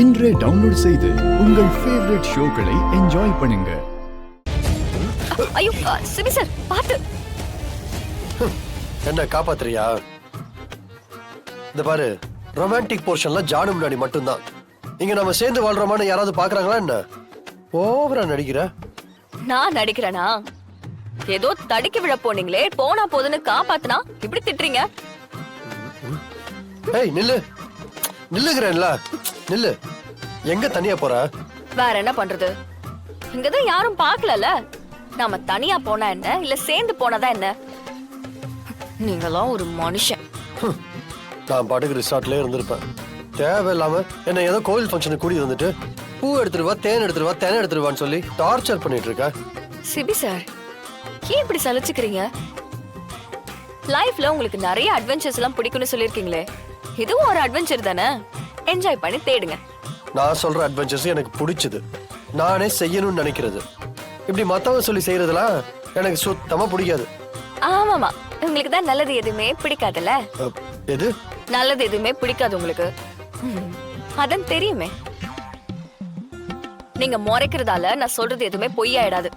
இன்றே டவுன்லோட் செய்து உங்கள் ஃபேவரட் ஷோக்களை என்ஜாய் பண்ணுங்க. ஐயோ சிபி சார் பாத்து. என்ன காப்பாத்துறியா? இந்த பாரு, ரொமான்டிக் போர்ஷன்ல ஜானு முன்னாடி மட்டும்தான். இங்க நம்ம சேர்ந்து வாழ்றோமான்னு யாராவது பாக்குறாங்களா என்ன? ஓவரா நடிக்கிற. நான் நடிக்கிறேனா? ஏதோ தடுக்கி விழ போனீங்களே, போனா போதுன்னு காப்பாத்துனா இப்படி திட்டுறீங்க? ஏய் நில்லு, நில்லுகிறேன்ல, நில்லு. எங்க தனியா போற? வேற என்ன பண்றது? இங்கதான் யாரும் பாக்கலல. நாம தனியா போனா என்ன, இல்ல சேர்ந்து போனதா என்ன? நீங்களாம் ஒரு மனுஷன். நான் பாட்டுக்கு ரிசார்ட்லயே இருந்திருப்பேன். தேவையில்லாம என்ன ஏதோ கோவில் ஃபங்க்ஷனுக்கு கூடி வந்துட்டு பூ எடுத்துட்டு வா, தேன் எடுத்துட்டு வா, தேன் எடுத்துட்டு வான்னு சொல்லி டார்ச்சர் பண்ணிட்டு இருக்க. சிபி சார், ஏன் இப்படி சலிச்சுக்கிறீங்க? லைஃப்ல உங்களுக்கு நிறைய அட்வென்ச்சர்ஸ் எல்லாம் பிடிக்கும்னு சொல்லிருக்கீங்களே, இதுவும் ஒரு அட்வென்ச்சர் தானே. என்ஜாய் பண்ணி தேடுங்க. நான் சொல்ற அட்வென்ச்சர்ஸ் எனக்கு பிடிச்சது, நானே செய்யணும்னு நினைக்கிறது. இப்படி மத்தவங்க சொல்லி செய்யறதுலாம் எனக்கு சுத்தமா பிடிக்காது. ஆமாமா, உங்களுக்கு தான் நல்லது எதுவுமே பிடிக்காதுல்ல. எது நல்லது எதுவுமே பிடிக்காது உங்களுக்கு, அதான் தெரியுமே. நீங்க முறைக்கிறதால நான் சொல்றது எதுவுமே பொய்யாயிடாது.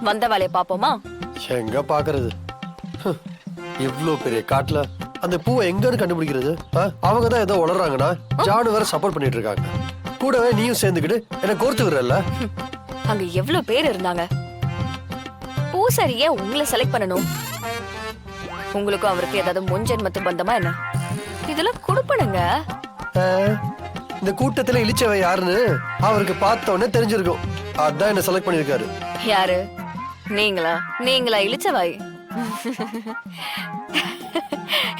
வந்த வேலையை பாப்போமா? எங்க பாக்குறது? இவ்ளோ பெரிய காட்டுல அந்த பூவை எங்கன்னு கண்டுபிடிக்கிறது? அவங்க தான் ஏதோ உளறாங்கன்னா ஜானு வேற சப்போர்ட் பண்ணிட்டு இருக்காங்க. கூடவே நீயும் சேர்ந்துக்கிட்டு என்ன கோர்த்து விடுறல்ல. அங்க எவ்வளவு பேர் இருந்தாங்க. பூசாரியே உங்களை செலக்ட் பண்ணணும். உங்களுக்கும் அவருக்கு ஏதாவது முன்ஜென்மத்து பந்தமா என்ன? இதெல்லாம் கொடுப்பனுங்க. இந்த கூட்டத்துல இழிச்சவ யாருன்னு அவருக்கு பார்த்த உடனே தெரிஞ்சிருக்கும். அதான் என்ன செலக்ட் பண்ணிருக்காரு. யாரு? நீங்களா? நீங்களா இழிச்சவாய்?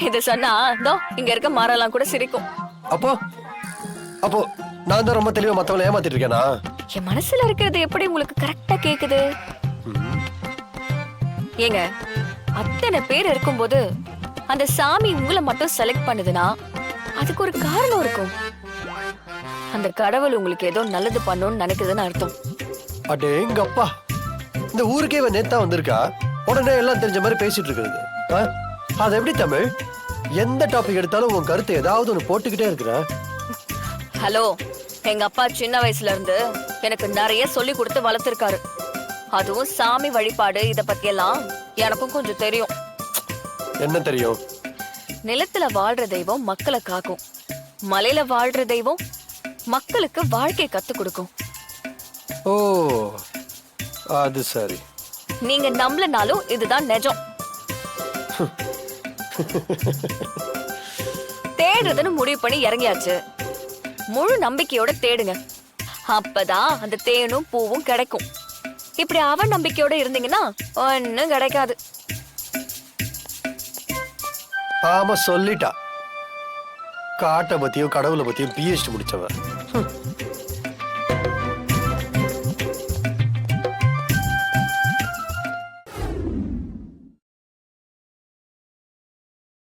இது சொன்னா தோ இங்க இருக்க மரம்லாம் கூட சிரிக்கும். அப்போ அப்போ நான் தான் ரொம்ப தெளிவா மத்தவங்களை ஏமாத்திட்டு இருக்கேனா? என் மனசுல இருக்கிறது எப்படி உங்களுக்கு கரெக்டா கேக்குது? ஏங்க, அத்தனை பேர் இருக்கும்போது அந்த சாமி உங்களை மட்டும் செலக்ட் பண்ணுதுன்னா அதுக்கு ஒரு காரணம் இருக்கும். அந்த கடவுள் உங்களுக்கு ஏதோ நல்லது பண்ணணும்னு நினைக்குதுன்னு அர்த்தம். அடேங்கப்பா, இந்த ஊருக்கே இவன் நேத்தா வந்திருக்கா, உடனே எல்லாம் தெரிஞ்ச மாதிரி பேசிட்டு இருக்கிறது. அது எப்படி தமிழ்? எந்த டாபிக் எடுத்தாலும் உன் கருத்தை ஏதாவது ஒண்ணு போட்டுக்கிட்டே இருக்கிற. ஹலோ, எங்க அப்பா சின்ன வயசுல இருந்து எனக்கு நிறைய சொல்லி கொடுத்து வளர்த்திருக்காரு. அதுவும் சாமி வழிபாடு இத பத்தி எல்லாம் எனக்கும் கொஞ்சம் தெரியும். என்ன தெரியும்? நிலத்துல வாழ்ற தெய்வம் மக்களை காக்கும், மலையில வாழ்ற தெய்வம் மக்களுக்கு வாழ்க்கை கத்து கொடுக்கும். ஓ, அது சரி. நீங்க நம்பலனாலும் இதுதான் நிஜம். தேடுறதுன்னு முடிவு பண்ணி இறங்கியாச்சு. முழு நம்பிக்கையோட தேடுங்க. அப்பதான் அந்த தேனும் பூவும் கிடைக்கும். இப்படி அவன் நம்பிக்கையோட இருந்தீங்கன்னா ஒன்னும் கிடைக்காது. ஆமா, சொல்லிட்டா. காட்டை பத்தியும் கடவுளை பத்தியும் PhD முடிச்சவன்.